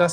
10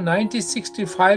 1965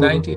90।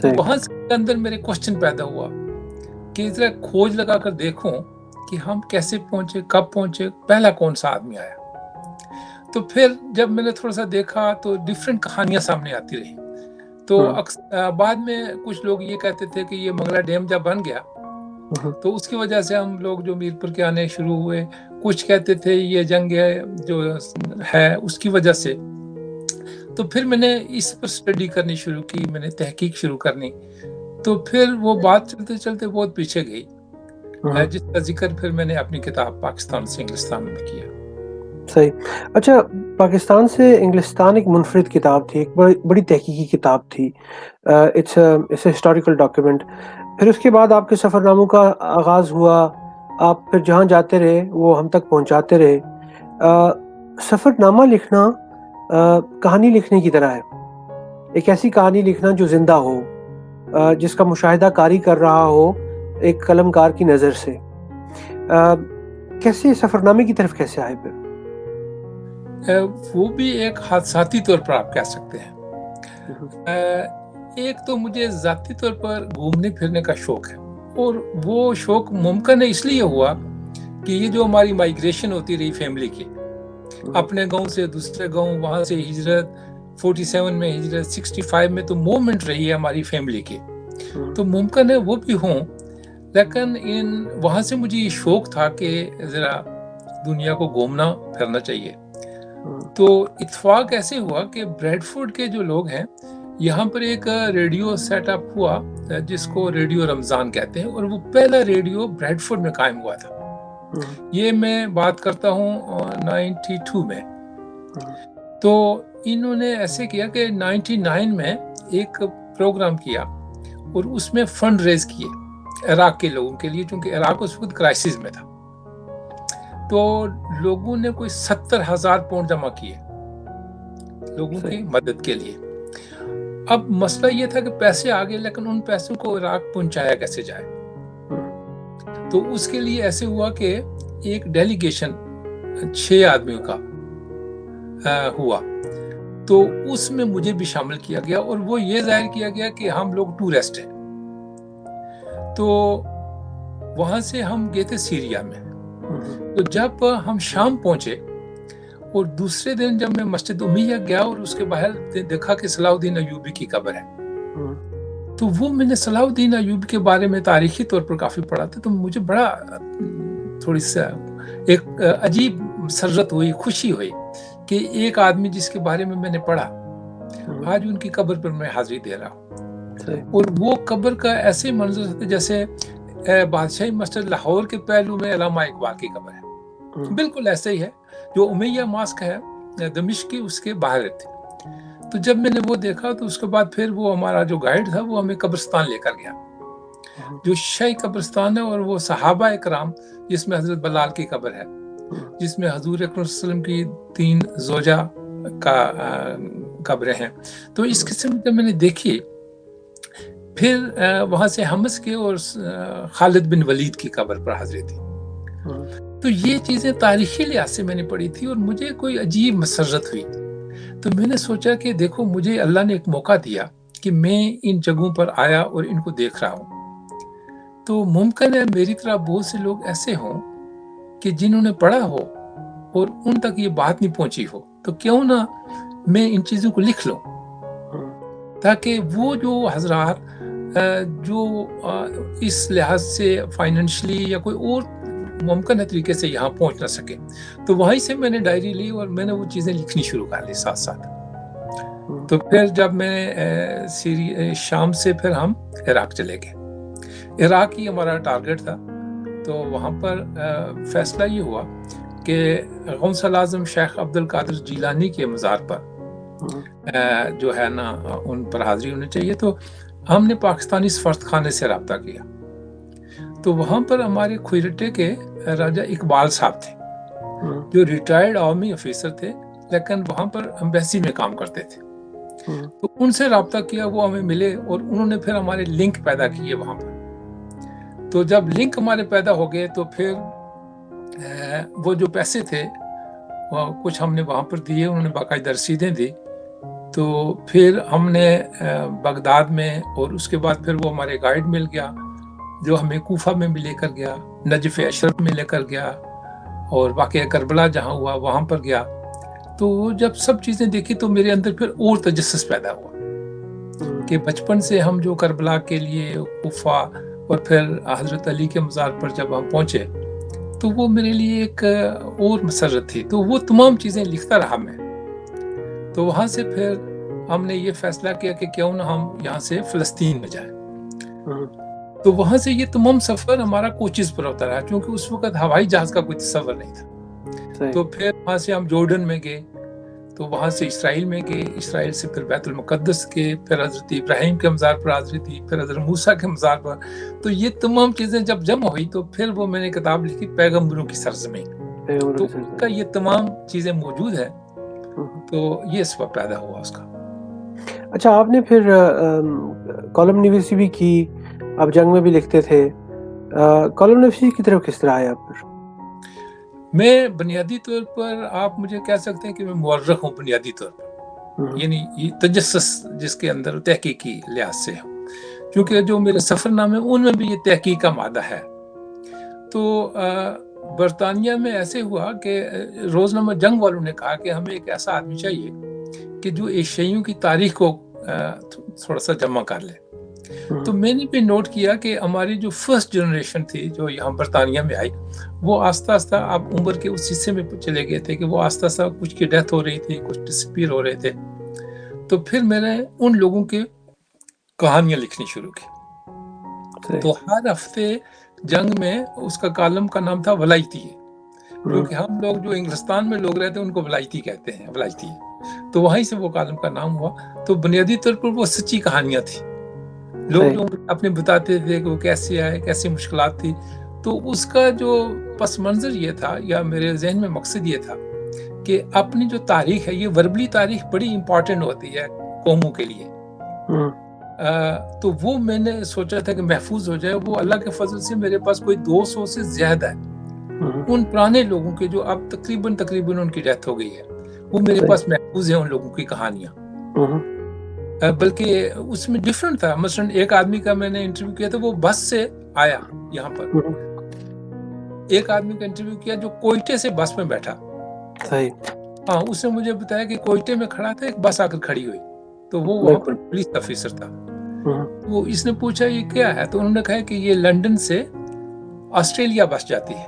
تو وہاں سے اندر میرے کوشچن پیدا ہوا کہ ذرا کھوج لگا کر دیکھوں کہ ہم کیسے پہنچے، کب پہنچے، پہلا کون سا آدمی آیا. تو پھر جب میں نے تھوڑا سا دیکھا تو ڈفرینٹ کہانیاں سامنے آتی رہی. تو بعد میں کچھ لوگ یہ کہتے تھے کہ یہ منگلا ڈیم جب بن گیا تو اس کی وجہ سے ہم لوگ جو میر پور کے آنے شروع ہوئے. کچھ کہتے تھے یہ جنگ جو ہے اس کی وجہ سے. تو پھر میں نے اس پر اسٹڈی کرنی شروع کی، میں نے تحقیق شروع کرنی. تو پھر وہ بات چلتے چلتے بہت پیچھے گئی، جس کا ذکر پھر میں نے اپنی کتاب پاکستان سے انگلستان میں کیا. صحیح. اچھا، پاکستان سے انگلستان ایک منفرد کتاب تھی، ایک بڑی تحقیقی کتاب تھی. It's a historical document. پھر اس کے بعد آپ کے سفر ناموں کا آغاز ہوا، آپ پھر جہاں جاتے رہے وہ ہم تک پہنچاتے رہے. سفر نامہ لکھنا کہانی لکھنے کی طرح ہے. ایک ایسی کہانی لکھنا جو زندہ ہو، جس کا مشاہدہ کاری کر رہا ہو ایک قلم کار کی نظر سے. کیسے سفر نامے کی طرف کیسے آئے پھر؟ وہ بھی ایک حادثاتی طور پر آپ کہہ سکتے ہیں. ایک تو مجھے ذاتی طور پر گھومنے پھرنے کا شوق ہے، اور وہ شوق ممکن ہے اس لیے ہوا کہ یہ جو ہماری مائیگریشن ہوتی رہی فیملی کی، اپنے گاؤں سے دوسرے گاؤں، وہاں سے ہجرت، 47 میں ہجرت، 65 میں تو موومنٹ رہی ہے ہماری فیملی کی. تو ممکن ہے وہ بھی ہوں، لیکن وہاں سے مجھے یہ شوق تھا کہ ذرا دنیا کو گھومنا پھرنا چاہیے. تو اتفاق ایسے ہوا کہ بریڈ فورڈ کے جو لوگ ہیں یہاں پر ایک ریڈیو سیٹ اپ ہوا جس کو ریڈیو رمضان کہتے ہیں، اور وہ پہلا ریڈیو بریڈ فورڈ میں قائم ہوا تھا. یہ میں بات کرتا ہوں 92 میں. تو انہوں نے ایسے کیا کہ 99 میں ایک پروگرام کیا اور اس میں فنڈ ریز کیے عراق کے لوگوں کے لیے، چونکہ عراق اس وقت کرائسس میں تھا. تو لوگوں نے کوئی 70,000 پاؤنڈ جمع کیے لوگوں کی مدد کے لیے. اب مسئلہ یہ تھا کہ پیسے آ گئے، لیکن ان پیسوں کو عراق پہنچایا کیسے جائے. تو اس کے لیے ایسے ہوا کہ ایک ڈیلیگیشن 6 آدمیوں کا ہوا. تو اس میں مجھے بھی شامل کیا گیا، اور وہ یہ ظاہر کیا گیا کہ ہم لوگ ٹورسٹ ہیں. تو وہاں سے ہم گئے تھے سیریا میں. تو جب ہم شام پہنچے اور دوسرے دن جب میں مسجد امیہ گیا اور اس کے باہر دیکھا کہ صلاح الدین ایوبی کی قبر ہے، تو وہ میں نے صلاح الدین ایوبی کے بارے میں تاریخی طور پر کافی پڑھا تھا. تو مجھے بڑا تھوڑی سا ایک عجیب مسرت ہوئی، خوشی ہوئی کہ ایک آدمی جس کے بارے میں نے پڑھا آج ان کی قبر پر میں حاضری دے رہا ہوں. اور وہ قبر کا ایسے منظر تھا جیسے بادشاہی مسجد لاہور کے پہلو میں علامہ اقبال کی قبر ہے، بالکل ایسے ہی ہے. جو امیہ ماسک ہے دمشق کی، اس کے باہر تھے. تو جب میں نے وہ دیکھا تو اس کے بعد پھر وہ ہمارا جو گائیڈ تھا وہ ہمیں قبرستان لے کر گیا، جو شیعی قبرستان ہے، اور وہ صحابہ اکرام جس میں حضرت بلال کی قبر ہے، جس میں حضور اکرم صلی اللہ علیہ وسلم کی 3 زوجہ کا قبریں ہیں. تو اس قسم جب میں نے دیکھی، پھر وہاں سے حمص کے اور خالد بن ولید کی قبر پر حاضری تھی. تو یہ چیزیں تاریخی لحاظ سے میں نے پڑھی تھی اور مجھے کوئی عجیب مسرت ہوئی. تو میں نے سوچا کہ دیکھو مجھے اللہ نے ایک موقع دیا کہ میں ان جگہوں پر آیا اور ان کو دیکھ رہا ہوں. تو ممکن ہے میری طرح بہت سے لوگ ایسے ہوں کہ جنہوں نے پڑھا ہو اور ان تک یہ بات نہیں پہنچی ہو. تو کیوں نہ میں ان چیزوں کو لکھ لوں، تاکہ وہ جو حضرات جو اس لحاظ سے فائنینشلی یا کوئی اور ممکن ہے طریقے سے یہاں پہنچ نہ سکے، تو وہیں سے میں نے ڈائری لی اور میں نے وہ چیزیں لکھنی شروع کر لی ساتھ ساتھ. تو پھر جب میں شام سے پھر ہم عراق چلے گئے. عراق ہی ہمارا ٹارگٹ تھا. تو وہاں پر فیصلہ یہ ہوا کہ غوث الاعظم شیخ عبد القادر جیلانی کے مزار پر جو ہے نا ان پر حاضری ہونی چاہیے. تو ہم نے پاکستانی سفارت خانے سے رابطہ کیا. تو وہاں پر ہمارے کھوئرٹے کے راجہ اقبال صاحب تھے جو ریٹائرڈ آرمی آفیسر تھے، لیکن وہاں پر ایمبیسی میں کام کرتے تھے. تو ان سے رابطہ کیا، وہ ہمیں ملے اور انہوں نے پھر ہمارے لنک پیدا کیے وہاں پر. تو جب لنک ہمارے پیدا ہو گئے تو پھر وہ جو پیسے تھے کچھ ہم نے وہاں پر دیے، انہوں نے باقاعدہ رسیدیں دی. تو پھر ہم نے بغداد میں، اور اس کے بعد پھر وہ ہمارے گائیڈ مل گیا جو ہمیں کوفہ میں بھی لے کر گیا، نجف اشرف میں لے کر گیا، اور واقعہ کربلا جہاں ہوا وہاں پر گیا. تو جب سب چیزیں دیکھی تو میرے اندر پھر اور تجسس پیدا ہوا کہ بچپن سے ہم جو کربلا کے لیے کوفہ اور پھر حضرت علی کے مزار پر جب ہم پہنچے تو وہ میرے لیے ایک اور مسرت تھی. تو وہ تمام چیزیں لکھتا رہا میں. تو وہاں سے پھر ہم نے یہ فیصلہ کیا کہ کیوں نہ ہم یہاں سے فلسطین میں جائیں. تو وہاں سے یہ تمام سفر ہمارا کوچز پر ہوتا رہا، کیونکہ اس وقت ہوائی جہاز کا کوئی تصور نہیں تھا. تو پھر وہاں سے ہم جورڈن میں گئے، تو وہاں سے اسرائیل میں گئے، اسرائیل سے پھر بیت المقدس کے، پھر حضرت ابراہیم کے مزار پر حاضری تھی، پھر حضرت موسیٰ کے مزار پر. تو یہ تمام چیزیں جب جمع ہوئی تو پھر وہ میں نے کتاب لکھی پیغمبروں کی سرزمین. تو اس کا یہ تمام چیزیں موجود ہیں. تو یہ سبب پیدا ہوا اس کا. اچھا، آپ نے پھر کالم نویسی بھی کی، آپ جنگ میں بھی لکھتے تھے. کالم نویسی کی طرف کس طرح آیا پھر؟ میں بنیادی طور پر آپ مجھے کہہ سکتے ہیں کہ میں مورخ ہوں بنیادی طور پر، یعنی یہ تجسس جس کے اندر تحقیقی لحاظ سے ہوں، کیونکہ جو میرے سفر نامے ان میں بھی یہ تحقیق کا مادہ ہے. تو برطانیہ میں ایسے ہوا کہ روزنامہ جنگ والوں نے کہا کہ ہمیں ایک ایسا آدمی چاہیے کہ جو ایشیائیوں کی تاریخ کو تھوڑا سا جمع کر لے. تو میں نے بھی نوٹ کیا کہ ہماری جو فرسٹ جنریشن تھی جو یہاں برطانیہ میں آئی، وہ آہستہ آہستہ آپ عمر کے اس حصے میں چلے گئے تھے کہ وہ آہستہ آہستہ کچھ کی ڈیتھ ہو رہی تھی، کچھ ڈسپیئر ہو رہے تھے. تو پھر میں نے ان لوگوں کے کہانیاں لکھنی شروع کی. تو ہر ہفتے جنگ میں اس کا کالم کا نام تھا ولایتی، کیونکہ ہم لوگ جو انگلستان میں لوگ رہتے ہیں ان کو ولایتی کہتے ہیں، ولایتی. تو وہیں سے وہ کالم کا نام ہوا. تو بنیادی طور پر وہ سچی کہانیاں تھیں. لوگ جو اپنے بتاتے تھے کہ وہ کیسے آئے، کیسی مشکلات تھی. تو اس کا جو پس منظر یہ تھا، یا میرے ذہن میں مقصد یہ تھا کہ اپنی جو تاریخ ہے، یہ وربلی تاریخ بڑی امپورٹنٹ ہوتی ہے قوموں کے لیے. تو وہ میں نے سوچا تھا کہ محفوظ ہو جائے. وہ اللہ کے فضل سے میرے پاس کوئی 200 سے زیادہ ہے ان پرانے لوگوں کے جو اب تقریباً ان کی ڈیتھ ہو گئی ہے، وہ میرے پاس محفوظ ہیں ان لوگوں کی کہانیاں. بلکہ اس میں ڈیفرنٹ تھا. مثلاً ایک آدمی کا میں نے انٹرویو کیا تھا، وہ بس سے آیا یہاں پر. ایک آدمی کا انٹرویو کیا جو کوئٹے سے بس میں بیٹھا. ہاں، اس نے مجھے بتایا کہ کوئٹے میں کھڑا تھا، ایک بس آ کر کھڑی ہوئی، تو وہ وہاں پر پولیس افیسر تھا. تو اس نے پوچھا یہ کیا ہے، تو انہوں نے کہا کہ یہ لندن سے آسٹریلیا بس جاتی ہے.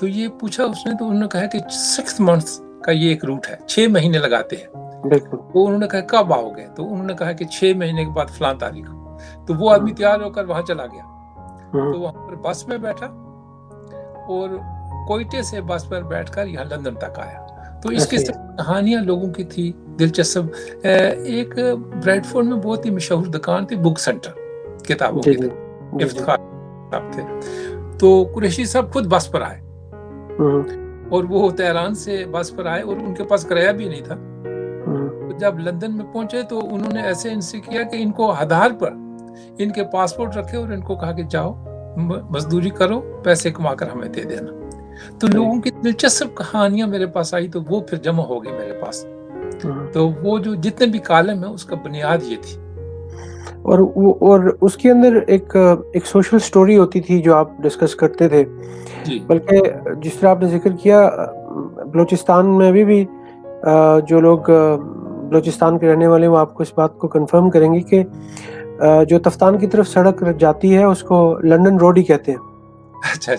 تو یہ پوچھا اس نے، تو انہوں نے کہا کہ 6 months کا یہ ایک روٹ ہے، 6 مہینے لگاتے ہیں. تو انہوں نے کہا کب آؤ گے، تو انہوں نے کہا کہ 6 مہینے کے بعد فلاں تاریخ. تو وہ آدمی تیار ہو کر وہاں چلا گیا. تو وہاں پر بس میں بیٹھا اور کوئٹے سے بس پر بیٹھ کر یہاں لندن تک آیا. تو اس کے ساتھ کہانیاں لوگوں کی تھی دلچسپ. ایک بریڈ فورڈ میں بہت ہی مشہور دکان تھی، بک سینٹر، کتابوں کی افتخار صاحب تھے. تو قریشی صاحب خود بس پر آئے اور وہ تہران سے بس پر آئے اور ان کے پاس کرایہ بھی نہیں تھا. جب لندن میں پہنچے تو انہوں نے ایسے ان سے کیا کہ ان کو آدھار پر ان کے پاسپورٹ رکھے اور ان کو کہا کہ جاؤ مزدوری کرو، پیسے کما کر ہمیں دے دینا. تو لوگوں کی دلچسپ کہانیاں میرے پاس آئی، تو وہ پھر جمع ہو گئی میرے پاس. تو وہ جو جتنے بھی کالم ہیں اس کا بنیاد یہ تھی. اور اس کے اندر ایک سوشل سٹوری ہوتی تھی جو آپ ڈسکس کرتے تھے. بلکہ جس طرح آپ نے ذکر کیا، بلوچستان میں بھی جو لوگ بلوچستان کے رہنے والے وہ آپ کو اس بات کو کنفرم کریں گے کہ جو تفتان کی طرف سڑک جاتی ہے اس کو لنڈن روڈ ہی کہتے ہیں. اچھا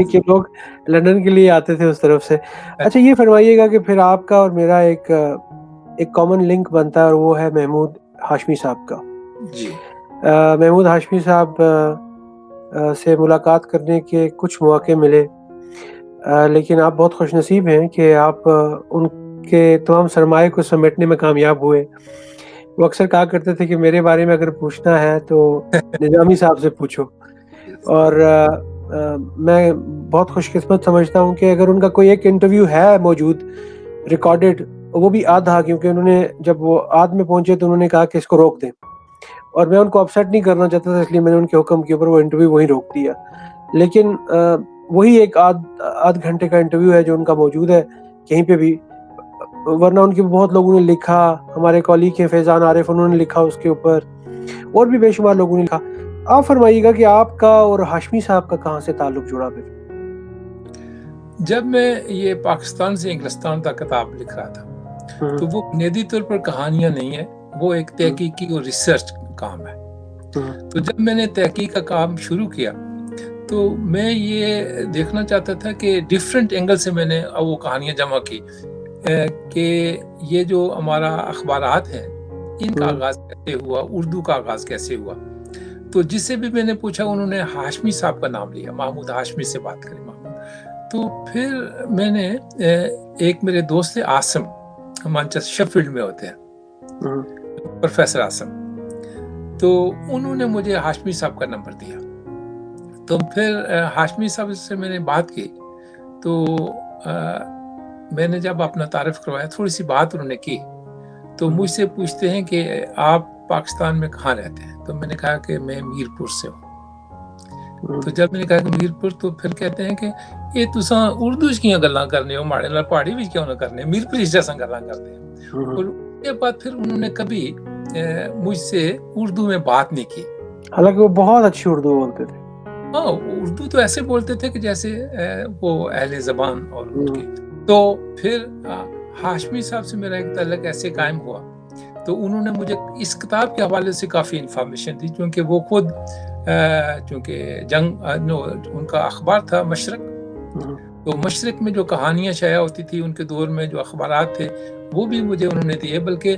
کہ لوگ لندن کے لیے آتے تھے اس طرف سے. اچھا، یہ فرمائیے گا کہ پھر آپ کا اور میرا ایک کامن لنک بنتا ہے، اور وہ ہے محمود ہاشمی صاحب کا. جی، محمود ہاشمی صاحب سے ملاقات کرنے کے کچھ مواقع ملے، لیکن آپ بہت خوش نصیب ہیں کہ آپ ان کے تمام سرمایہ کو سمیٹنے میں کامیاب ہوئے. وہ اکثر کہا کرتے تھے کہ میرے بارے میں اگر پوچھنا ہے تو نظامی صاحب سے پوچھو. اور میں بہت خوش قسمت سمجھتا ہوں کہ اگر ان کا کوئی ایک انٹرویو ہے موجود ریکارڈڈ، وہ بھی آدھا، کیونکہ انہوں نے جب وہ آدھ میں پہنچے تو انہوں نے کہا کہ اس کو روک دیں، اور میں ان کو اپسیٹ نہیں کرنا چاہتا تھا، اس لیے میں نے ان کے حکم کے اوپر وہ انٹرویو وہیں روک دیا. لیکن وہی ایک آدھ گھنٹے کا انٹرویو ہے جو ان کا موجود ہے کہیں پہ بھی. ورنہ ان کے بہت لوگوں نے لکھا, ہمارے کالیگ ہیں فیضان عارف, انہوں نے لکھا اس کے اوپر, اور بھی بے شمار لوگوں نے لکھا. آپ فرمائیے گا کہ آپ کا اور ہاشمی صاحب کا کہاں سے تعلق جڑا پھر؟ جب میں یہ پاکستان سے انگلستان تک کتاب لکھ رہا تھا تو وہ بنیادی طور پر کہانیاں نہیں ہیں, وہ ایک تحقیقی اور ریسرچ کام ہے. تو جب میں نے تحقیق کا کام شروع کیا تو میں یہ دیکھنا چاہتا تھا کہ ڈیفرنٹ اینگل سے میں نے وہ کہانیاں جمع کی کہ یہ جو ہمارا اخبارات ہیں ان کا آغاز کیسے ہوا, اردو کا آغاز کیسے ہوا. تو جس سے بھی میں نے پوچھا انہوں نے ہاشمی صاحب کا نام لیا, محمود ہاشمی سے بات کریں محمود. تو پھر میں نے ایک میرے دوست عاصم, مانچسٹر شیفیلڈ میں ہوتے ہیں, پروفیسر عاصم, تو انہوں نے مجھے ہاشمی صاحب کا نمبر دیا. تو پھر ہاشمی صاحب سے میں نے بات کی تو میں نے جب اپنا تعارف کروایا تھوڑی سی بات انہوں نے کی تو مجھ سے پوچھتے ہیں کہ آپ پاکستان میں کہاں رہتے ہیں؟ تو میں نے کہا کہ میں میرپور سے ہوں. تو جب میں نے کہا کہ میرپور, تو پھر کہتے ہیں کہ یہ تساں اردو کیاں گلاں کرنے ہو, ماڑے نال پہاڑی وچ کیوں نہ کرنے, میرپور جیسا گلاں کرتے ہیں. اور اس کے بعد پھر انہوں نے کبھی مجھ سے اردو میں بات نہیں کی, حالانکہ وہ بہت اچھی اردو بولتے تھے. ہاں, اردو تو ایسے بولتے تھے کہ جیسے وہ اہل زبان اور ان کی. تو پھر ہاشمی صاحب سے میرا ایک تعلق ایسے قائم ہوا تو انہوں نے مجھے اس کتاب کے حوالے سے کافی انفارمیشن دی, کیونکہ وہ خود چونکہ جنگ ان کا اخبار تھا مشرق, تو مشرق میں جو کہانیاں شائع ہوتی تھی ان کے دور میں جو اخبارات تھے وہ بھی مجھے انہوں نے دیے. بلکہ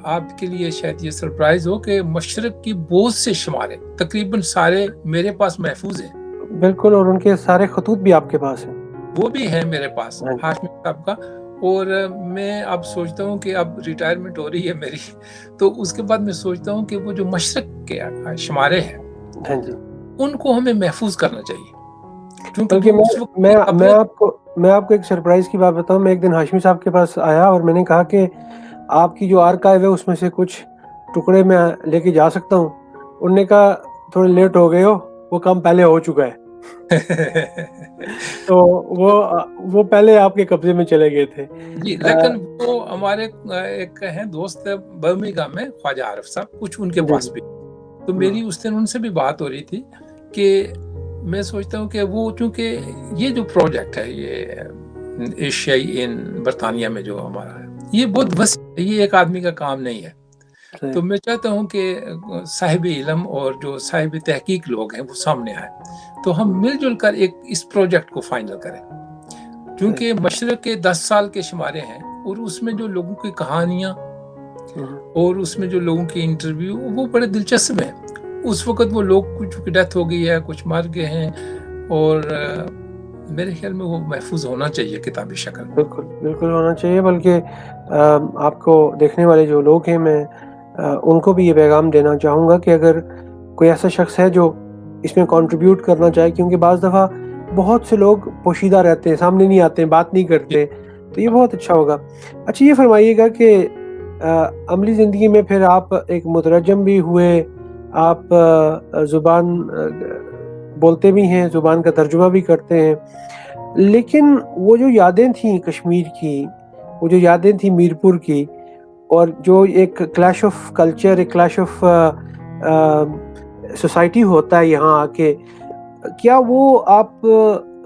آپ کے لیے شاید یہ سرپرائز ہو کہ مشرق کی بہت سے شمارے تقریباً سارے میرے پاس محفوظ ہیں. بالکل, اور ان کے سارے خطوط بھی آپ کے پاس ہیں. وہ بھی ہیں میرے پاس ہاشمی صاحب کا. اور میں اب سوچتا ہوں کہ اب ریٹائرمنٹ ہو رہی ہے میری, تو اس کے بعد میں سوچتا ہوں کہ وہ جو مشرق کے شمارے ہیں ان کو ہمیں محفوظ کرنا چاہیے. بلکہ میں آپ کو ایک سرپرائز کی بات بتاؤں. میں ایک دن ہاشمی صاحب کے پاس آیا اور میں نے کہا کہ آپ کی جو آرکائیو ہے اس میں سے کچھ ٹکڑے میں لے کے جا سکتا ہوں. انہوں نے کہا تھوڑے لیٹ ہو گئے ہو, وہ کام پہلے ہو چکا ہے. تو وہ پہلے آپ کے قبضے میں چلے گئے تھے. جی, لیکن وہ ہمارے ایک ہیں دوست برمنگھم میں, خواجہ عارف صاحب, کچھ ان کے پاس بھی. تو میری اس دن ان سے بھی بات ہو رہی تھی کہ میں سوچتا ہوں کہ وہ چونکہ یہ جو پروجیکٹ ہے یہ ایشیائی ان برطانیہ میں جو ہمارا ہے یہ بہت وسیع ہے, یہ ایک آدمی کا کام نہیں ہے. تو میں چاہتا ہوں کہ صاحب علم اور جو صاحب تحقیق لوگ ہیں وہ سامنے آئیں تو ہم مل جل کر ایک اس پروجیکٹ کو فائنل کریں. کیونکہ مشرق کے 10 سال کے شمارے ہیں اور اس میں جو لوگوں کی کہانیاں اور اس میں جو لوگوں کی انٹرویو وہ بڑے دلچسپ ہیں. اس وقت وہ لوگ کچھ کی ڈیتھ ہو گئی ہے, کچھ مر گئے ہیں, اور میرے خیال میں وہ محفوظ ہونا چاہیے کتابی شکل میں. بالکل ہونا چاہیے. بلکہ آپ کو دیکھنے والے جو لوگ ہیں میں ان کو بھی یہ پیغام دینا چاہوں گا کہ اگر کوئی ایسا شخص ہے جو اس میں کنٹریبیوٹ کرنا چاہے, کیونکہ بعض دفعہ بہت سے لوگ پوشیدہ رہتے ہیں, سامنے نہیں آتے ہیں, بات نہیں کرتے, تو یہ بہت اچھا ہوگا. اچھا یہ فرمائیے گا کہ عملی زندگی میں پھر آپ ایک مترجم بھی ہوئے, آپ زبان بولتے بھی ہیں, زبان کا ترجمہ بھی کرتے ہیں, لیکن وہ جو یادیں تھیں کشمیر کی, وہ جو یادیں تھیں میرپور کی, اور جو ایک کلیش آف کلچر, ایک کلیش آف سوسائٹی ہوتا ہے یہاں آ کے, کیا وہ آپ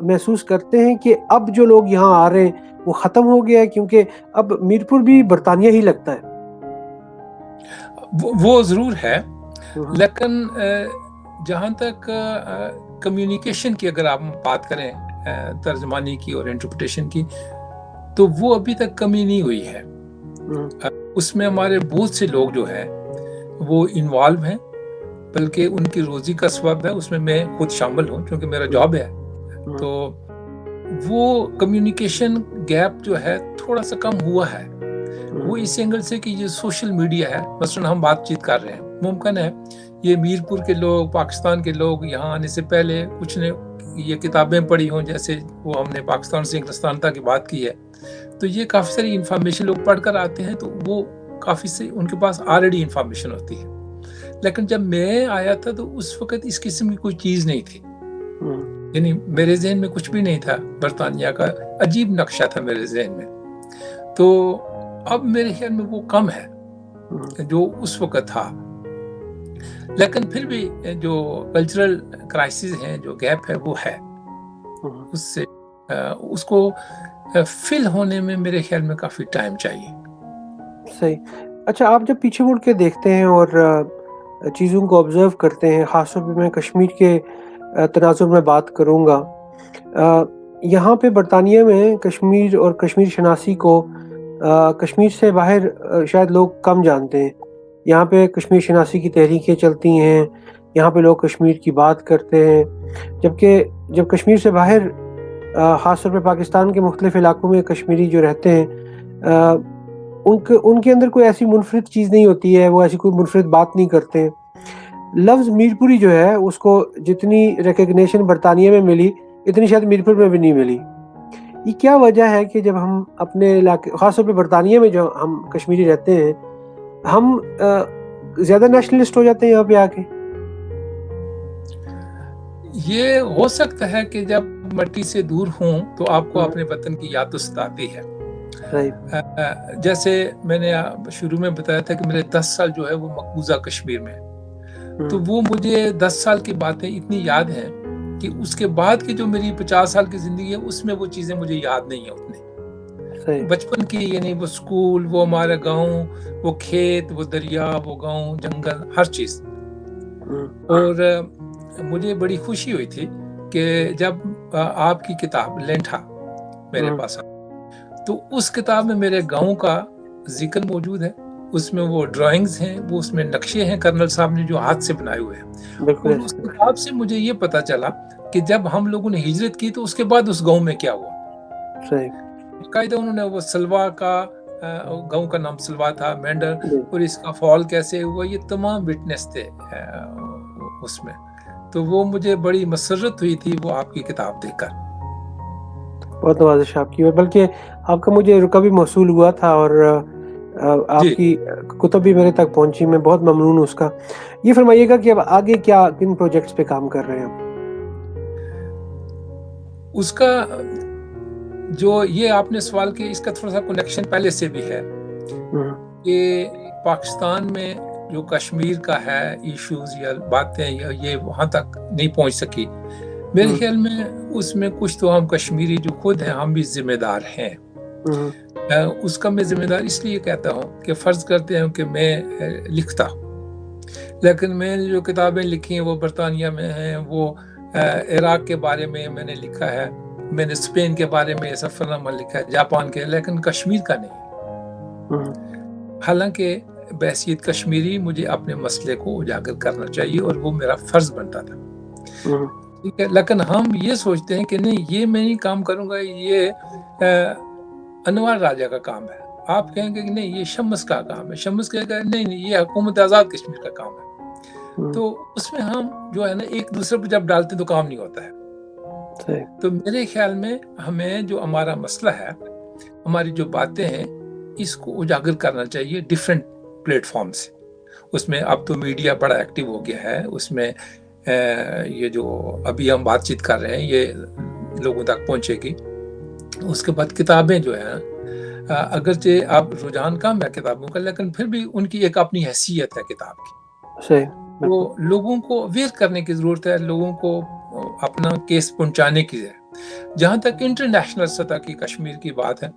محسوس کرتے ہیں کہ اب جو لوگ یہاں آ رہے ہیں وہ ختم ہو گیا ہے؟ کیونکہ اب میرپور بھی برطانیہ ہی لگتا ہے. وہ ضرور ہے, لیکن جہاں تک کمیونیکیشن کی اگر آپ بات کریں, ترجمانی کی اور انٹرپریٹیشن کی, تو وہ ابھی تک کمی نہیں ہوئی ہے. اس میں ہمارے بہت سے لوگ جو ہے وہ انوالو ہیں, بلکہ ان کی روزی کا سبب ہے, اس میں خود شامل ہوں کیونکہ میرا جاب ہے. تو وہ کمیونیکیشن گیپ جو ہے تھوڑا سا کم ہوا ہے. وہ اس اینگل سے کہ یہ سوشل میڈیا ہے, مثلا ہم بات چیت کر رہے ہیں, ممکن ہے یہ میرپور کے لوگ, پاکستان کے لوگ یہاں آنے سے پہلے کچھ نے یہ کتابیں پڑھی ہوں, جیسے وہ ہم نے پاکستان سے انگلستان تک کی بات کی ہے, تو یہ کافی ساری انفارمیشن لوگ پڑھ کر آتے ہیں, تو وہ کافی سے ان کے پاس آلریڈی انفارمیشن ہوتی ہے. لیکن جب میں آیا تھا تو اس وقت اس قسم کی کوئی چیز نہیں تھی, یعنی میرے ذہن میں کچھ بھی نہیں تھا. برطانیہ کا عجیب نقشہ تھا میرے ذہن میں. تو اب میرے خیال میں وہ کم ہے جو اس وقت تھا، لیکن پھر بھی جو کلچرل کرائسس ہیں، جو گیپ ہے وہ ہے، اس سے اس کو فل ہونے میں میرے خیال میں کافی ٹائم چاہیے. صحیح. اچھا، آپ جب پیچھے مڑ کے دیکھتے ہیں اور چیزوں کو آبزرو کرتے ہیں، خاص طور پہ میں کشمیر کے تناظر میں بات کروں گا، یہاں پہ برطانیہ میں کشمیر اور کشمیر شناسی کو کشمیر سے باہر شاید لوگ کم جانتے ہیں. یہاں پہ کشمیر شناسی کی تحریکیں چلتی ہیں، یہاں پہ لوگ کشمیر کی بات کرتے ہیں، جبکہ جب کشمیر سے باہر خاص طور پہ پاکستان کے مختلف علاقوں میں کشمیری جو رہتے ہیں، ان کے اندر کوئی ایسی منفرد چیز نہیں ہوتی ہے، وہ ایسی کوئی منفرد بات نہیں کرتے. لفظ میرپوری جو ہے اس کو جتنی ریکگنیشن برطانیہ میں ملی اتنی شاید میرپور میں بھی نہیں ملی. یہ کیا وجہ ہے کہ جب ہم اپنے علاقے، خاص طور پہ برطانیہ میں جو ہم کشمیری رہتے ہیں، ہم زیادہ نیشنلسٹ ہو جاتے ہیں یہاں پہ آ کے؟ یہ ہو سکتا ہے کہ جب مٹی سے دور ہوں تو آپ کو اپنے وطن کی یاد تو ستاتی ہے. جیسے میں نے شروع میں بتایا تھا کہ میرے 10 سال جو ہے وہ مقبوضہ کشمیر میں، تو وہ مجھے 10 سال کی باتیں اتنی یاد ہیں کہ اس کے بعد کی جو میری 50 سال کی زندگی ہے اس میں وہ چیزیں مجھے یاد نہیں ہیں اتنی. بچپن کی یعنی وہ سکول، وہ ہمارا گاؤں، وہ کھیت، وہ دریا، وہ گاؤں، جنگل، ہر چیز. اور مجھے بڑی خوشی ہوئی تھی کہ جب آپ کی کتاب لینٹھا میرے پاس تو اس کتاب میں میرے گاؤں کا ذکر موجود ہے، اس میں وہ ڈرائنگز ہیں، وہ اس میں نقشے ہیں کرنل صاحب نے جو ہاتھ سے بنائے ہوئے ہیں. اور اس کتاب سے مجھے یہ پتا چلا کہ جب ہم لوگوں نے ہجرت کی تو اس کے بعد اس گاؤں میں کیا ہوا. باقاعدہ انہوں نے وہ سلوا کا، گاؤں کا نام سلوا تھا، مینڈر، اور اس کا فال کیسے ہوا، یہ تمام وٹنس تھے اس میں. تو وہ مجھے بڑی مسرت ہوئی تھی وہ آپ کی کتاب دیکھ کر. بہت نوازش آپ کی، اور بلکہ آپ کا مجھے رکا بھی موصول ہوا تھا، اور آپ کی کتب بھی میرے تک پہنچی. میں بہت ممنون ہوں اس کا. یہ فرمائیے گا کہ اب آگے کیا، کن پروجیکٹس پہ کام کر رہے ہیں؟ اس کا جو یہ آپ نے سوال کیا، اس کا تھوڑا سا کنیکشن پہلے سے بھی ہے کہ پاکستان میں جو کشمیر کا ہے ایشوز یا باتیں یہ وہاں تک نہیں پہنچ سکی. میرے خیال میں اس میں کچھ تو ہم کشمیری جو خود ہیں ہم بھی ذمہ دار ہیں. اس کا میں ذمہ دار اس لیے کہتا ہوں کہ فرض کرتے ہیں کہ میں لکھتا ہوں، لیکن میں نے جو کتابیں لکھی ہیں وہ برطانیہ میں ہیں، وہ عراق کے بارے میں نے لکھا ہے، میں نے اسپین کے بارے میں سفر نامہ لکھا ہے، جاپان کے، لیکن کشمیر کا نہیں. حالانکہ بحیثیت کشمیری مجھے اپنے مسئلے کو اجاگر کرنا چاہیے اور وہ میرا فرض بنتا تھا. ٹھیک ہے، لیکن ہم یہ سوچتے ہیں کہ نہیں یہ میں نہیں کام کروں گا، یہ انوار راجہ کا کام ہے. آپ کہیں گے کہ نہیں یہ شمس کا کام ہے، شمس کہے گا نہیں یہ حکومت آزاد کشمیر کا کام ہے. تو اس میں ہم جو ہے نا ایک دوسرے پہ جب ڈالتے تو کام نہیں ہوتا ہے. تو میرے خیال میں ہمیں جو ہمارا مسئلہ ہے، ہماری جو باتیں ہیں، اس کو اجاگر کرنا چاہیے ڈیفرنٹ پلیٹ فارم سے. اس میں اب تو میڈیا بڑا ایکٹیو ہو گیا ہے، اس میں یہ جو ابھی ہم بات چیت کر رہے ہیں یہ لوگوں تک پہنچے گی. اس کے بعد کتابیں جو ہیں، اگرچہ اب رجحان کم ہے کتابوں کا، لیکن پھر بھی ان کی ایک اپنی حیثیت ہے کتاب کی. تو لوگوں کو اویئر کرنے کی ضرورت ہے، لوگوں کو اپنا کیس پہنچانے کی ہے. جہاں تک انٹرنیشنل سطح کی کشمیر کی بات ہے،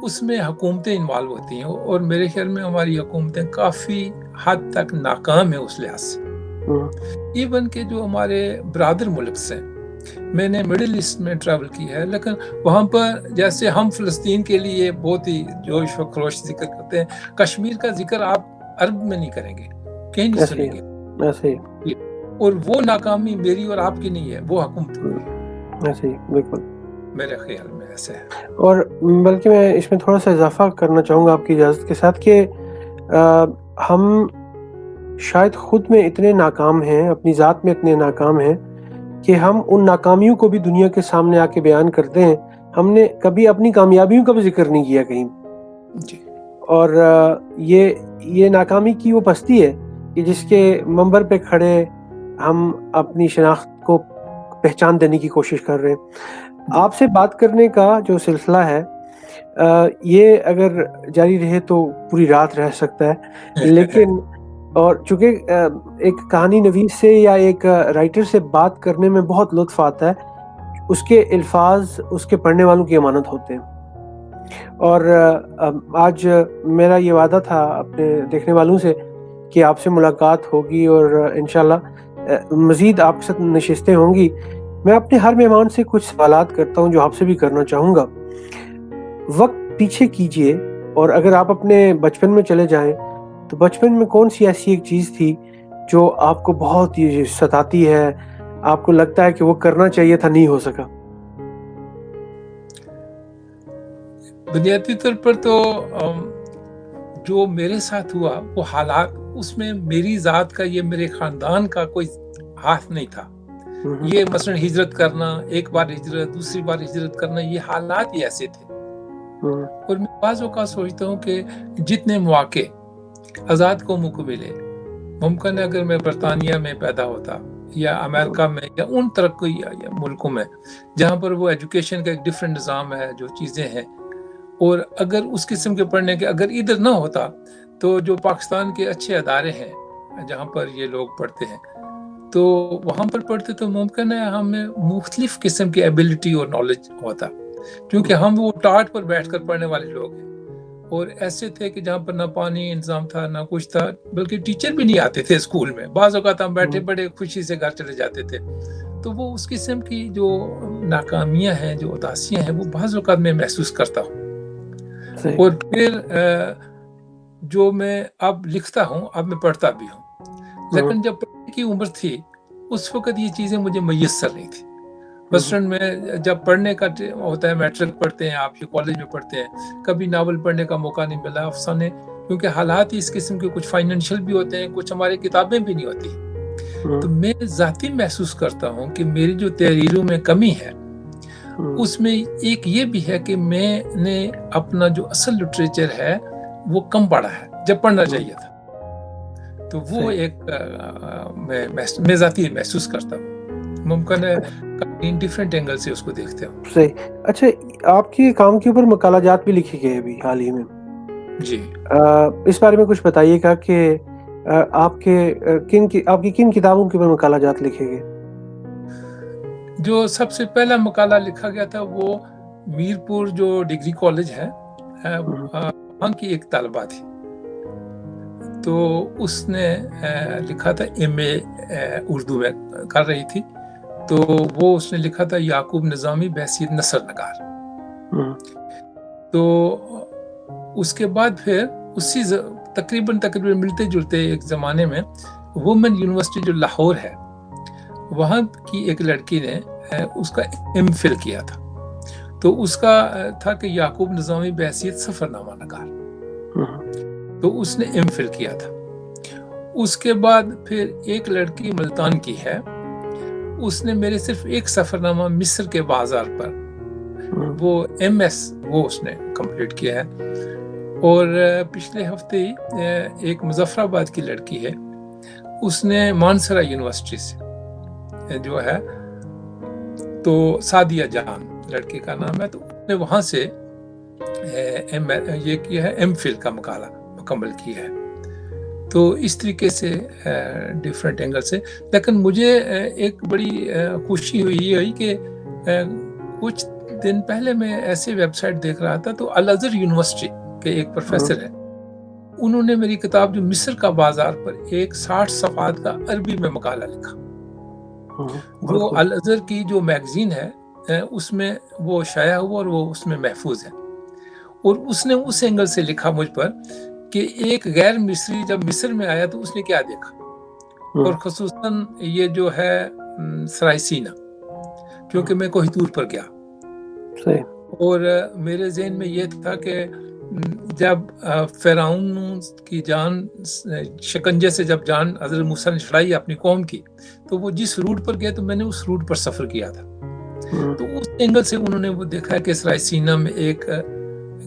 اس میں حکومتیں انوالو ہوتی ہیں، اور میرے خیال میں ہماری حکومتیں کافی حد تک ناکام ہیں اس لحاظ سے. ایون کہ جو ہمارے برادر ملک سے، میں نے مڈل ایسٹ میں ٹریول کی ہے، لیکن وہاں پر جیسے ہم فلسطین کے لیے بہت ہی جوش و خروش ذکر کرتے ہیں، کشمیر کا ذکر آپ عرب میں نہیں کریں گے، کہیں نہیں سنیں گے. اور وہ ناکامی میری اور آپ کی نہیں ہے، وہ حکومت کی. بالکل میرے خیال میں ایسے ہے. اور بلکہ میں اس میں تھوڑا سا اضافہ کرنا چاہوں گا آپ کی اجازت کے ساتھ کہ ہم شاید خود میں اتنے ناکام ہیں، اپنی ذات میں اتنے ناکام ہیں کہ ہم ان ناکامیوں کو بھی دنیا کے سامنے آ کے بیان کرتے ہیں. ہم نے کبھی اپنی کامیابیوں کا بھی ذکر نہیں کیا کہیں. اور یہ ناکامی کی وہ پستی ہے کہ جس کے منبر پہ کھڑے ہم اپنی شناخت کو پہچان دینے کی کوشش کر رہے ہیں. آپ سے بات کرنے کا جو سلسلہ ہے یہ اگر جاری رہے تو پوری رات رہ سکتا ہے، لیکن اور چونکہ ایک کہانی نویس سے یا ایک رائٹر سے بات کرنے میں بہت لطف آتا ہے، اس کے الفاظ اس کے پڑھنے والوں کی امانت ہوتے ہیں۔ اور آج میرا یہ وعدہ تھا اپنے دیکھنے والوں سے کہ آپ سے ملاقات ہوگی اور انشاءاللہ مزید آپ کے ساتھ نشستیں ہوں گی۔ میں اپنے ہر مہمان سے کچھ سوالات کرتا ہوں جو آپ سے بھی کرنا چاہوں گا۔ وقت پیچھے کیجئے اور اگر آپ اپنے بچپن میں چلے جائیں تو بچپن میں کون سی ایسی ایک چیز تھی جو آپ کو بہت ہی ستاتی ہے، آپ کو لگتا ہے کہ وہ کرنا چاہیے تھا، نہیں ہو سکا؟ بنیادی طور پر تو جو میرے ساتھ ہوا وہ حالات، اس میں میری ذات کا، یہ میرے خاندان کا کوئی ہاتھ نہیں تھا۔ یہ مثلا ہجرت کرنا، ایک بار ہجرت، دوسری بار ہجرت کرنا، یہ حالات ہی ایسے تھے۔ اور میں بعض اوقات سوچتا ہوں کہ جتنے مواقع آزاد قوموں کو ملے، ممکن ہے اگر میں برطانیہ میں پیدا ہوتا یا امریکہ میں یا ان ترقی یا ملکوں میں جہاں پر وہ ایجوکیشن کا ایک ڈیفرنٹ نظام ہے، جو چیزیں ہیں، اور اگر اس قسم کے پڑھنے کے اگر ادھر نہ ہوتا تو جو پاکستان کے اچھے ادارے ہیں جہاں پر یہ لوگ پڑھتے ہیں، تو وہاں پر پڑھتے تو ممکن ہے ہمیں مختلف قسم کی ایبلٹی اور نالج ہوتا، کیونکہ ہم وہ ٹاٹ پر بیٹھ کر پڑھنے والے لوگ ہیں، اور ایسے تھے کہ جہاں پر نہ پانی انتظام تھا، نہ کچھ تھا، بلکہ ٹیچر بھی نہیں آتے تھے اسکول میں، بعض اوقات ہم بیٹھے بڑے خوشی سے گھر چلے جاتے تھے۔ تو وہ اس قسم کی جو ناکامیاں ہیں، جو اداسیاں ہیں، وہ بعض اوقات میں محسوس کرتا ہوں۔ اور پھر جو میں اب لکھتا ہوں، اب میں پڑھتا بھی ہوں، لیکن جب پڑھنے کی عمر تھی اس وقت یہ چیزیں مجھے میسر نہیں تھی۔ مثلاً میں جب پڑھنے کا ہوتا ہے، میٹرک پڑھتے ہیں آپ، یہ کالج میں پڑھتے ہیں، کبھی ناول پڑھنے کا موقع نہیں ملا، افسانے، کیونکہ حالات ہی اس قسم کے، کچھ فائنینشیل بھی ہوتے ہیں، کچھ ہماری کتابیں بھی نہیں ہوتی۔ تو میں ذاتی محسوس کرتا ہوں کہ میری جو تحریروں میں کمی ہے، اس میں ایک یہ بھی ہے کہ میں نے اپنا جو اصل لٹریچر ہے وہ کم پڑھا ہے جب پڑھنا چاہیے تھا۔ تو وہ ایک میں ذاتی محسوس کرتا ہوں، ممکن ہے ڈیفرنٹ اینگل سے اس کو دیکھتے ہوں۔ صحیح۔ اچھا، آپ کے کام کے اوپر مقالہ جات بھی لکھی گئے ابھی حال ہی میں، جی، اس بارے میں کچھ بتائیے گا کہ آپ کی کن کتابوں کے اوپر مقالہ جات لکھے گئے؟ جو سب سے پہلا مقالہ لکھا گیا تھا وہ میرپور جو ڈگری کالج ہے، وہاں کی ایک طالبہ تھی، تو اس نے لکھا تھا، ایم اے اردو میں کر رہی تھی، تو وہ اس نے لکھا تھا یعقوب نظامی بحیثیت نثر نگار۔ تو اس کے بعد پھر اسی تقریباً ملتے جلتے ایک زمانے میں وومن یونیورسٹی جو لاہور ہے، وہاں کی ایک لڑکی نے اس کا ایم فل کیا تھا، تو اس کا تھا کہ یعقوب نظامی بحیثیت سفر نامہ نگار، تو اس نے ایم فل کیا تھا۔ اس کے بعد پھر ایک لڑکی ملتان کی ہے، اس نے میرے صرف ایک سفر نامہ مصر کے بازار پر، وہ ایم ایس وہ اس نے کمپلیٹ کیا ہے۔ اور پچھلے ہفتے ہی ایک مظفر آباد کی لڑکی ہے، اس نے مانسرا یونیورسٹی سے جو ہے، تو سعدیہ جان لڑکی کا نام ہے، تو اس نے وہاں سے یہ کیا ہے، ایم فل کا مقالہ مکمل کیا ہے۔ تو اس طریقے سے ڈیفرنٹ اینگل سے، لیکن مجھے ایک بڑی خوشی ہوئی کہ کچھ دن پہلے میں ایسے ویب سائٹ دیکھ رہا تھا، تو الازہر یونیورسٹی کے ایک پروفیسر ہے، انہوں نے میری کتاب جو مصر کا بازار پر ایک 60 صفحات کا عربی میں مقالہ لکھا، جو الازہر کی جو میگزین ہے اس میں وہ شائع ہوا اور وہ اس میں محفوظ ہے۔ اور اس نے اس اینگل سے لکھا مجھ پر کہ ایک غیر مصری جب مصر میں آیا تو اس نے کیا دیکھا، اور خصوصاً یہ جو ہے سرائے سینا، کیونکہ میں کوہ طور پر گیا، اور میرے ذہن میں یہ تھا کہ جب فرعون کی جان شکنجے سے جب جان حضرت موسیٰ نے چھڑائی اپنی قوم کی، تو وہ جس روٹ پر گیا تو میں نے اس روٹ پر سفر کیا تھا، تو اس اینگل سے انہوں نے وہ دیکھا کہ سرائے سینا میں ایک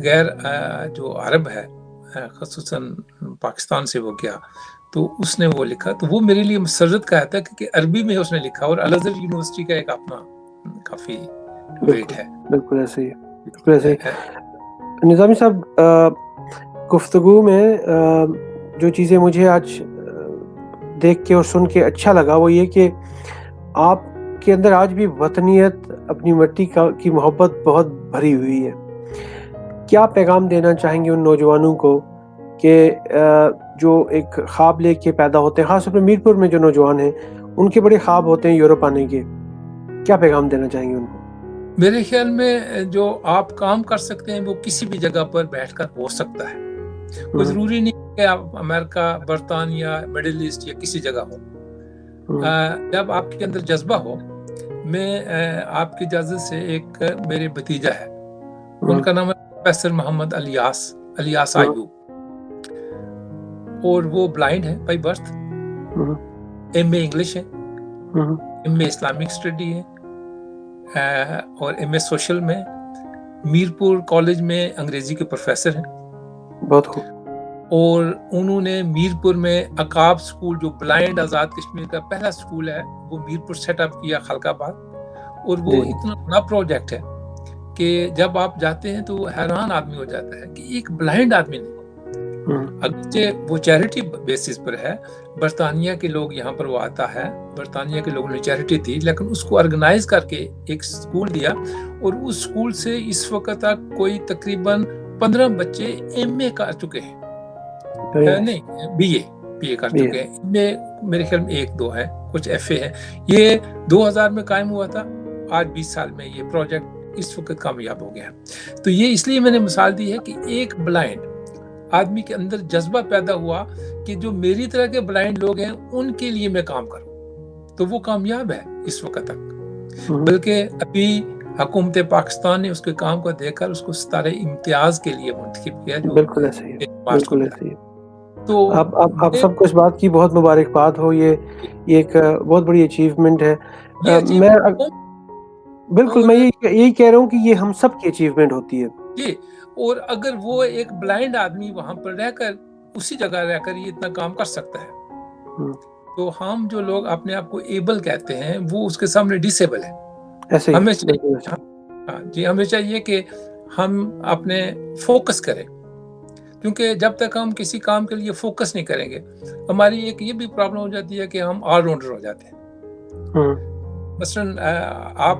غیر جو عرب ہے، خصوصاً پاکستان سے وہ گیا، تو اس نے وہ لکھا، تو وہ میرے لیے مسرت کا تھا کہ عربی میں اس نے لکھا، اور الازہر یونیورسٹی کا ایک اپنا کافی ویٹ ہے۔ بالکل ایسے ہی، بالکل ایسے ہی۔ نظامی صاحب، گفتگو میں جو چیزیں مجھے آج دیکھ کے اور سن کے اچھا لگا وہ یہ کہ آپ کے اندر آج بھی وطنیت، اپنی مٹی کی محبت بہت بھری ہوئی ہے. کیا پیغام دینا چاہیں گے ان نوجوانوں کو کہ جو ایک خواب لے کے پیدا ہوتے ہیں، خاص طور پہ میرپور میں جو نوجوان ہیں ان کے بڑے خواب ہوتے ہیں یورپ آنے کے، کیا پیغام دینا چاہیں گے ان کو؟ میرے خیال میں جو آپ کام کر سکتے ہیں وہ کسی بھی جگہ پر بیٹھ کر ہو سکتا ہے. کوئی ضروری نہیں کہ آپ امریکہ، برطانیہ، مڈل ایسٹ یا کسی جگہ ہو. جب آپ کے اندر جذبہ ہو. میں آپ کی اجازت سے ایک میرے بھتیجا ہے، ان کا نام ہے پروفیسر محمد الیاس ایوب، اور وہ بلائنڈ ہے by birth. M A English ہے، ایم اے اسلامک اسٹڈی ہے، اور ایم اے سوشل میں. میرپور کالج میں انگریزی کے پروفیسر ہیں. بہت خوب. اور انہوں نے میرپور میں عقاب سکول، جو بلائنڈ آزاد کشمیر کا پہلا سکول ہے، وہ میرپور سیٹ اپ کیا، خلق آباد. اور وہ اتنا بڑا پروجیکٹ ہے کہ جب آپ جاتے ہیں تو حیران آدمی ہو جاتا ہے کہ ایک بلائنڈ آدمی نے، اگرچہ وہ چیریٹی بیسس پر ہے، برطانیہ کے لوگ یہاں پر وہ آتا ہے، برطانیہ کے لوگوں نے چیریٹی تھی، لیکن اس کو آرگنائز کر کے ایک سکول دیا. اور اس سکول سے اس وقت تک کوئی تقریباً 15 بچے ایم اے کر چکے ہیں، نہیں بی اے کر چکے ہیں. میرے خیال میں 1-2 ہے، کچھ ایف اے ہے. یہ 2000 میں قائم ہوا تھا، آج 20 سال میں یہ پروجیکٹ اس وقت کامیاب ہو گیا. تو یہ اس لیے میں نے مثال دی ہے کہ ایک بلائنڈ آدمی کے اندر جذبہ پیدا ہوا کہ جو میری طرح کے بلائنڈ لوگ ہیں ان کے لیے میں کام کروں، تو وہ کامیاب ہے اس وقت تک. بلکہ ابھی حکومت پاکستان نے اس کے کام کو دیکھ کر اس کو ستارہ امتیاز کے لیے منتخب کیا. جو بالکل ایسے ہی ہے، بالکل ایسے ہی ہے. تو آپ سب کو اس بات کی بہت مبارکباد ہو. یہ ایک بہت بڑی اچیومنٹ ہے. میں بالکل میں یہی کہہ رہا ہوں کہ یہ ہم سب کی اچیومنٹ ہوتی ہے. جی، اور اگر وہ ایک بلائنڈ آدمی وہاں پر رہ کر، اسی جگہ رہ کر یہ اتنا کام کر سکتا ہے، تو ہم جو لوگ اپنے آپ کو ایبل کہتے ہیں وہ اس کے سامنے ڈسیبل ہے. ہمیں چاہیے کہ ہم اپنے فوکس کریں، کیونکہ جب تک ہم کسی کام کے لیے فوکس نہیں کریں گے، ہماری ایک یہ بھی پرابلم ہو جاتی ہے کہ ہم آل راؤنڈر ہو جاتے ہیں. مثلاً آپ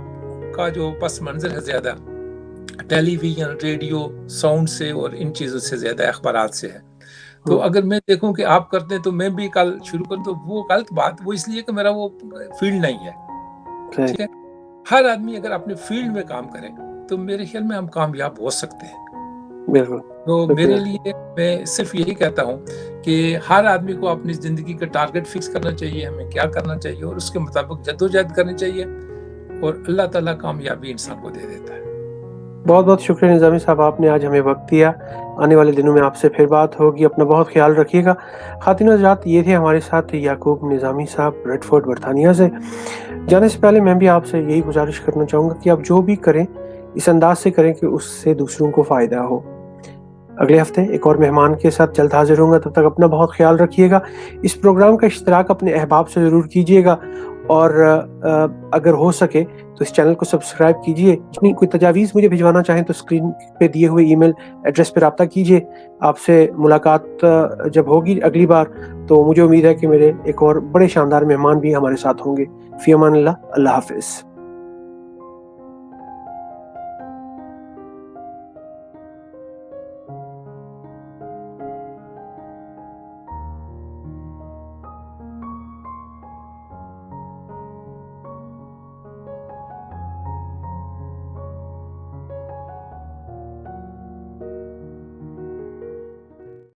کا جو پس منظر ہے زیادہ ٹیلی ویژن، ریڈیو، ساؤنڈ سے اور ان چیزوں سے زیادہ اخبارات سے ہے. تو اگر میں دیکھوں کہ آپ کرتے ہیں تو میں بھی کل شروع کروں، تو وہ غلط بات، وہ اس لیے کہ میرا وہ فیلڈ نہیں ہے. ٹھیک ہے، ہر آدمی اگر اپنے فیلڈ میں کام کرے تو میرے خیال میں ہم کامیاب ہو سکتے ہیں. بالکل. تو میرے لیے میں صرف یہی کہتا ہوں کہ ہر آدمی کو اپنی زندگی کا ٹارگٹ فکس کرنا چاہیے، ہمیں کیا کرنا چاہیے، اور اس کے مطابق جدوجہد کرنی چاہیے، اور اللہ تعالیٰ کامیابی انسان کو دے دیتا ہے. بہت بہت شکریہ نظامی صاحب، آپ نے آج ہمیں وقت دیا. آنے والے دنوں میں آپ سے پھر بات ہوگی. اپنا بہت خیال رکھیے گا. خواتین و حضرات، یہ تھے ہمارے ساتھ یعقوب نظامی صاحب ریڈ فورٹ برطانیہ سے. جانے سے پہلے میں بھی آپ سے یہی گزارش کرنا چاہوں گا کہ آپ جو بھی کریں اس انداز سے کریں کہ اس سے دوسروں کو فائدہ ہو. اگلے ہفتے ایک اور مہمان کے ساتھ جلد حاضر ہوں گا. تب تک اپنا بہت خیال رکھیے گا. اس پروگرام کا اشتراک اپنے احباب سے ضرور کیجیے گا، اور اگر ہو سکے تو اس چینل کو سبسکرائب کیجیے. اپنی کوئی تجاویز مجھے بھجوانا چاہیں تو اسکرین پہ دیے ہوئے ای میل ایڈریس پہ رابطہ کیجیے. آپ سے ملاقات جب ہوگی اگلی بار تو مجھے امید ہے کہ میرے ایک اور بڑے شاندار مہمان بھی ہمارے ساتھ ہوں گے. فی امان اللہ. اللہ حافظ.